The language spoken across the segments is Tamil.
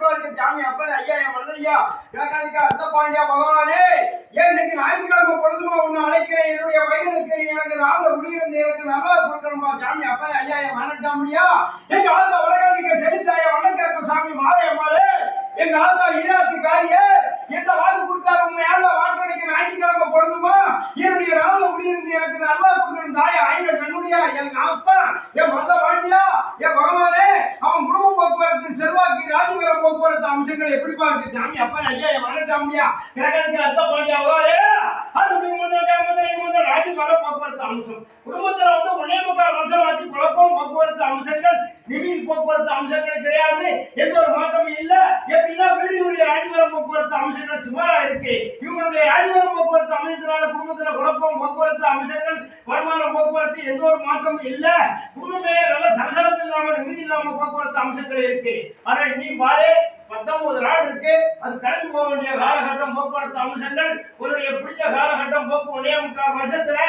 எப்படிப்பா இருக்கு சாமி அப்பா ஐயா என் மருதையா எனக்கு அர்த்த பாண்டியா பகவானே ஏன் இன்னைக்கு ஞாயிற்றுக்கிழமை பொழுதுமா ஒன்று அழைக்கிறேன் என்னுடைய பையனுக்கு எனக்கு நாள முடியிருந்து எனக்கு நல்லா கொடுக்கணுமா சாமி அப்பா ஐயா என் மனட்டாமடியா எங்க ஆத்தா உலகாமிக்க செலுத்தாய வணக்கம் சாமி மாலையம்மாளே எங்க ஆத்தா ஈராத்து காரியே எந்த வாக்கு கொடுத்தாரு உண்மையால வாக்களிக்க ஞாயிற்றுக்கிழமை பொழுதுமா என்னுடைய நாள முடியிருந்து எனக்கு நல்லா கொடுக்கணும் தாயா ஆயிரம் கண்ணுடியா எங்க அப்பா என் மருத பாண்டியா என் பகவானே அவன் குடும்ப போக்குவரத்து செல்வாக்கு ராஜகிரம் போக்குவரத்து அம்சங்கள் எப்படிப்பா இருக்கு சாமி அப்பா ஐயா என் மனட்டாமடியா எனக்கு அர்த்த பாண்டியா ராஜகிரம் போக்குவரத்து அம்சம் குடும்பத்துல வந்து 1.25 வருஷம் ஆச்சு குழப்பம் போக்குவரத்து அம்சங்கள் நிமிஷ் போக்குவரத்து அம்சங்கள் கிடையாது எந்த ஒரு மாற்றமும் இல்ல எப்படின்னா வீடினுடைய ராஜகிரம் போக்குவரத்து அம்சங்கள் சுமாரா இருக்கு இவங்களுடைய ராஜகிரம் போக்குவரத்து அமைச்சரால குடும்பத்துல குழப்பம் போக்குவரத்து அம்சங்கள் வருமானம் போக்குவரத்து எந்த ஒரு மாற்றமும் இல்ல குடும்பமே நல்ல சலசலப்பு இல்லாம நிம்மதி இல்லாம போக்குவரத்து அம்சங்கள் இருக்கு ஆனா நீ பாரு 19 நாள் இருக்கு அது கடந்து போக வேண்டிய காலகட்டம் போக்குவரத்து அம்சங்கள் உன்னுடைய பிடிச்ச காலகட்டம் போக்கு 1.25 வருஷத்துல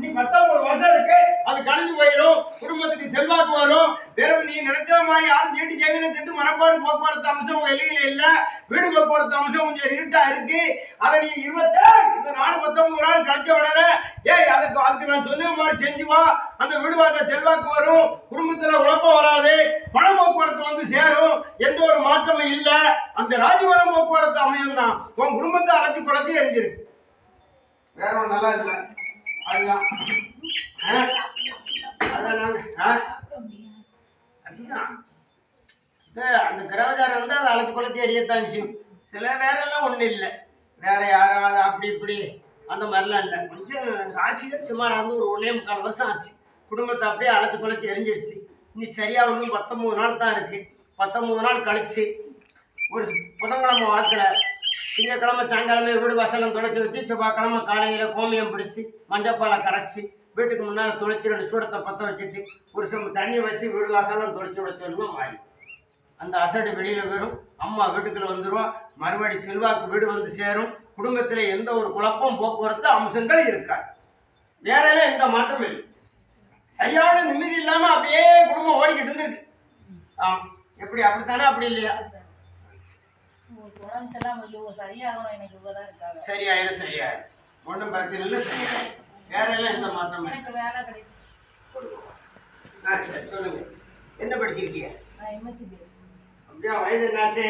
நீ 19 வருஷம் இருக்கு அது கடந்து போயிடும் குடும்பத்துக்கு செல்வாக்கு வரும் வெறும் நீ நினைச்ச மாதிரி யாரும் தேடி ஜெயில திட்டு மனப்பாடு போக்குவரத்து அம்சம் வெளியில இல்ல வீடு போக்குவரத்து அம்சம் கொஞ்சம் இருட்டா இருக்கு அதை நீ 19 நாள் கழிச்ச உடனே அதுக்கு நான் சொன்ன மாதிரி செஞ்சு வா அந்த வீடு வாச செல்வாக்கு வரும் குடும்பத்துல உழப்பம் வராது பண போக்குவரத்து வந்து சேரும் எந்த ஒரு மாற்றமும் இல்ல அந்த ராஜகிரம் போக்குவரத்து அமையம் தான் உன் குடும்பத்தை அழைச்சி குறைச்சி எரிஞ்சிருக்கு வேற ஒன்றும் நல்லா இல்லை அதுதான் அதான் அந்த கிரகச்சாரம் வந்து அதை அழைச்சி குறைச்சி எரியத்தான் சில வேற எல்லாம் ஒன்றும் இல்லை வேற யாராவது அப்படி இப்படி அந்த மாதிரிலாம் இல்லை கொஞ்சம் ராசிகள் சுமார் வந்து ஒரு 1.25 வருஷம் ஆச்சு குடும்பத்தை அப்படியே அழைச்சி குறைச்சி எரிஞ்சிருச்சு இனி சரியா வந்து 19 நாள் தான் இருக்கு 19 நாள் கழிச்சு ஒரு புதன்கிழமை வாக்கில் திங்கக்கிழமை சாயங்காலமே வீடு வசலம் துடைச்சி வச்சு செவ்வாய்க்கிழமை காலையில் கோமியம் பிடிச்சி மஞ்சப்பாலை கரைச்சி வீட்டுக்கு முன்னால் துடைச்சி 2 சூடத்தை பற்ற வச்சுட்டு ஒரு சம் தண்ணி வச்சு வீடு வாசலாம் துடைச்சி வச்சோன்னா மாறி அந்த அசடு வெளியில் வரும் அம்மா வீட்டுக்குள்ள வந்துடுவா மறுபடி செல்வாக்கு வீடு வந்து சேரும் குடும்பத்தில் எந்த ஒரு குழப்பம் போக்குவரத்து அம்சங்கள் இருக்காது வேற எல்லாம் எந்த மாற்றமும் இல்லை சரியான நிம்மதி இல்லாமல் அப்படியே குடும்பம் ஓடிக்கிட்டு இருந்திருக்கு எப்படி அப்படித்தானே அப்படி இல்லையா சரியாயிரும் சரியாயிரும் ஒன்றும் பிரச்சனை இல்லை சரியாயிரும் வேற எல்லாம் எந்த மாற்றம் சொல்லுங்க என்ன படிச்சிருக்கீங்க அப்படியா வயது என்னாச்சு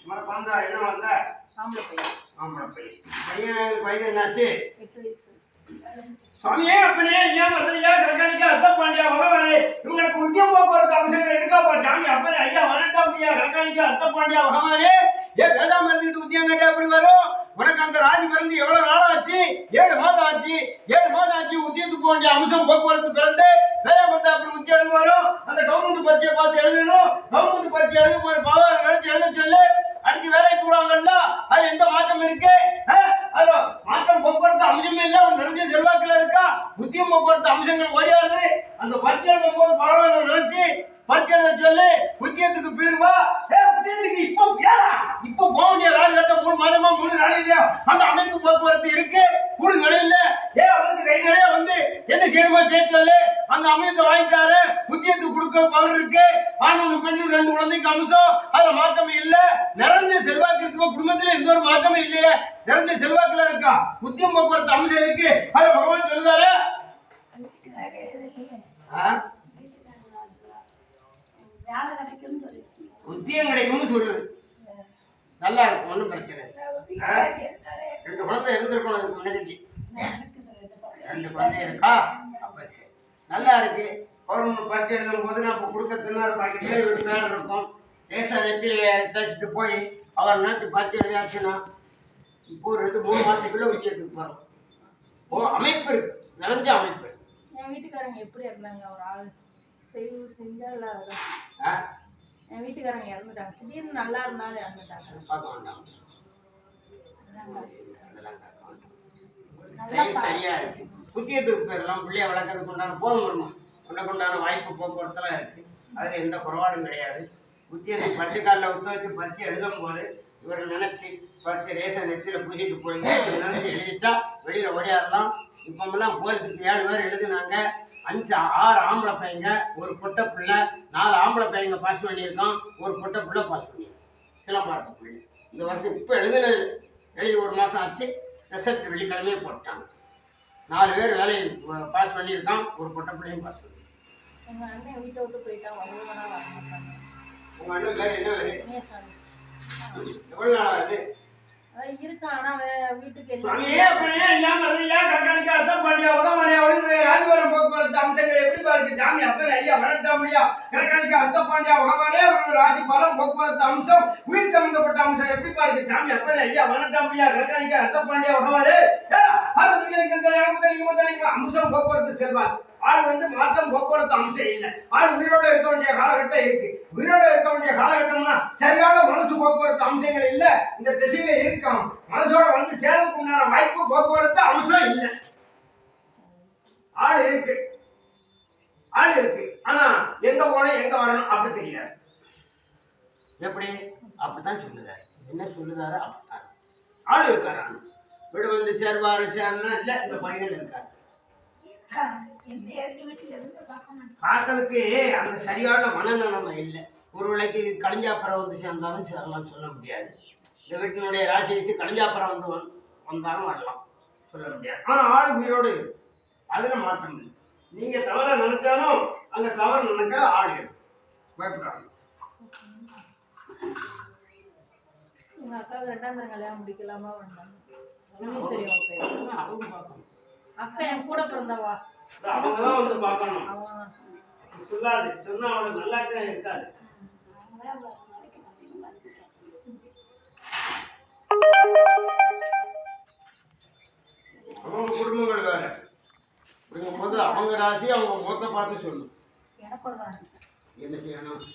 என்ன வந்த பையன் வயது என்னாச்சு சுவாமியே அப்பனே ஐயா மருதையா கணக்காணிக்கா அர்த்த பாண்டியா பகவானே இவங்களுக்கு உத்தியம் போக்குவரத்து அம்சங்கள் இருக்காப்பா சாமி அப்பனே ஐயா வணட்டாம்பியா கணக்காணிக்கா அர்த்த பாண்டியா பகவானே ஏன் வேதா மருந்துட்டு உத்தியம் கேட்டா அப்படி வரும் உனக்கு அந்த ராஜி பிறந்து எவ்வளவு நாள் ஆச்சு 7 மாதம் ஆச்சு 7 மாதம் ஆச்சு உத்தியத்துக்கு போக வேண்டிய அம்சம் போக்குவரத்து பிறந்து வேதா மருந்து அப்படி உத்தியம் எழுத வரும் அந்த கவர்மெண்ட் பரீட்சையை பார்த்து எழுதணும் கவர்மெண்ட் பரீட்சை எழுதும் ஒரு பகவான் நினைச்சு எழுத சொல்லு அடிச்சு வேலைக்கு போறாங்கல்ல அது எந்த மாற்றம் இருக்கு மாற்றம் போக்குவரத்து அம்சமே இல்ல நிறைஞ்ச செல்வாக்குல இருக்கா புத்தியம் போக்குவரத்து அம்சங்கள் ஓடியாருது அந்த பரீட்சை எழுதும் போது பகவான் நினைச்சு பரீட்சை எழுத சொல்லு புத்தியத்துக்கு போயிருவா புத்தியத்துக்கு இப்போ போக வேண்டிய காலகட்டம் 3 மாதமா 3 நாளையில அந்த அமைப்பு போக்குவரத்து இருக்கு 3 நாளையில அவருக்கு கை நிறைய வந்து என்ன செய்யணுமோ செய்ய சொல்லு அந்த அமையத்தை வாங்கிட்டாரு புத்தியத்துக்கு கொடுக்க பவர் இருக்கு ஆண் பெண்ணு 2 குழந்தைக்கு அம்சம் அதுல மாற்றமே இல்ல நிறைஞ்ச செல்வாக்கு இருக்கு குடும்பத்துல எந்த ஒரு மாற்றமே இல்லையே நிறைஞ்ச செல்வாக்குல இருக்கா புத்தியம் போக்குவரத்து அம்சம் இருக்கு அது பகவான் சொல்லுதாரு புத்தியம் கிடைக்கும்னு சொல்லுது நல்லா இருக்கும் ஒன்றும் பிரச்சனை 2 குழந்தை இருந்திருக்கணும் அதுக்கு முன்னாடி 2 குழந்தை இருக்கா அப்ப சரி நல்லா இருக்கு கவர்மெண்ட் பரீட்சை எழுதும் போது நான் இப்போ கொடுக்க திருநாறு பாக்கெட்ல 2 பேர் இருக்கும் லேசா நெத்தியில் தச்சுட்டு போய் அவர் நினைச்சு பரீட்சை எழுதியாச்சுன்னா இப்போ 2-3 மாசத்துக்குள்ள உத்தியத்துக்கு போகிறோம் அமைப்பு இருக்கு நிறைஞ்ச அமைப்பு. என் வீட்டுக்காரங்க எப்படி இருந்தாங்க ஒரு ஆள் செஞ்சா என் வீட்டுக்காரங்க இறந்துட்டாங்க திடீர்னு நல்லா இருந்தாலும் இறந்துட்டாங்க பார்க்க வேண்டாம் சரியா இருக்கு புத்தியத்துக்கு பேரெல்லாம் பிள்ளைய வளர்க்கறதுக்கு உண்டான போதும் உண்டான வாய்ப்பு போக்குவரத்துலாம் இருக்கு அதில் எந்த குறைபாடும் கிடையாது புத்தியத்துக்கு பரிசு காலில் விட்டு வச்சு பரிசு எழுதும் போது இவரை நினைச்சு பரிசு ரேஷன் நெத்தியில் பூசிட்டு போய் நினைச்சு எழுதிட்டா வெளியில் ஓடியாடலாம் இப்போமெல்லாம் போலீஸுக்கு 7 பேர் எழுதுனாங்க 6 ஆம்பளை பையங்க, ஒரு பொட்டை பிள்ளை, 4 ஆம்பளை பையங்க பாஸ் பண்ணியிருக்கான், ஒரு பொட்டை பிள்ளை பாஸ் பண்ணியிருக்கான். சிலம்பாட்ட பிள்ளை இந்த வருஷம் இப்போ எழுதி 1 மாதம் ஆச்சு. ரிசல்ட் வெள்ளிக்கிழமையே போட்டாங்க. 4 பேர் வேலையை பாஸ் பண்ணியிருக்கான், ஒரு பொட்டை பிள்ளையும் பாஸ் பண்ணியிருக்கான். எங்கள் அண்ணன் வீட்டை விட்டு போயிட்டான், வருவனா வர மாட்டாங்க. உங்கள் அண்ணன் பேர் என்ன வேறு? நேசாமி. எவ்வளோ நாள் ஆகுது? அதான் இருக்கான், ஆனால் வீட்டுக்கு சுவாமியே அப்படியே இல்லாம ஏன் கணக்காணிக்க அர்த்தம் பண்ணியா உதவானியா ஒளிவுடைய ராஜ்வரம் போக்குவரத்து அம்சங்கள் எப்படி பாருக்கு சாமி அப்பனை ஐயா வரட்டா முடியா கணக்காணிக்க அர்த்தம் பாண்டியா உகவானே ஒரு ராஜ்பலம் போக்குவரத்து அம்சம் உயிர் சம்பந்தப்பட்ட அம்சம் எப்படி பாருக்கு சாமி அப்பனை ஐயா வரட்டா முடியா கணக்காணிக்க அர்த்தம் பாண்டியா உகவானே அம்சம் போக்குவரத்து செல்வார். ஆள் வந்து மாற்றம் போக்குவரத்து அம்சம் இல்லை. ஆள் உயிரோட இருக்க வேண்டிய காலகட்டம் இருக்கு. உயிரோட இருக்க வேண்டிய காலகட்டம்னா சரியான மனசு போக்குவரத்து அம்சங்கள் இல்லை. இந்த திசையில இருக்கான் மனசோட வந்து சேரதுக்கு உண்டான வாய்ப்பு போக்குவரத்து அம்சம் இல்லை. ஆள் இருக்கு, ஆள் இருக்கு. ஆனா எங்க போனோம் எங்க வரணும் அப்படி தெரியாது. எப்படி? அப்படித்தான் சொல்லுதாரு. என்ன சொல்லுதாரு? அப்படித்தான் ஆள் இருக்காரு. வீடு வந்து சேர்வாரு சேர்னா இல்லை, இந்த பையன் இருக்காரு. பார்க்கறதுக்கு அந்த சரியான மனநலமை இல்லை. ஒரு வேளைக்கு கலிஞ்சாப்புறம் வந்து சேர்ந்தாலும் சேரலாம், சொல்ல முடியாது. இந்த வீட்டினுடைய ராசி கலிஞ்சாப்புறம் வந்தாலும் வரலாம், சொல்ல முடியாது. ஆனால் ஆள் உயிரோடு இருக்கு, அதில் மாற்றம் இல்லை. நீங்க தவற நினைச்சாலும் அங்க தவறு நினைக்கிற ஆள் இருக்கு. பயப்படாது. எங்கள் அக்காவுக்கு 2ஆம் கல்யாணம் முடிக்கலாமா வேண்டாம்? அவங்க பார்க்கணும். அக்கா என் கூட பிறந்தவா, அவங்கதான் வந்து பார்க்கணும். அவன் சொல்லாது சொன்னா அவனுக்கு நல்லாட்டே இருக்காது. அவங்க குடும்பங்கள் வேற. அப்படிங்கும்போது அவங்க ராசி அவங்க முகத்தை பார்த்து சொல்லணும். எனக்கு ஒரு என்ன செய்யணும்?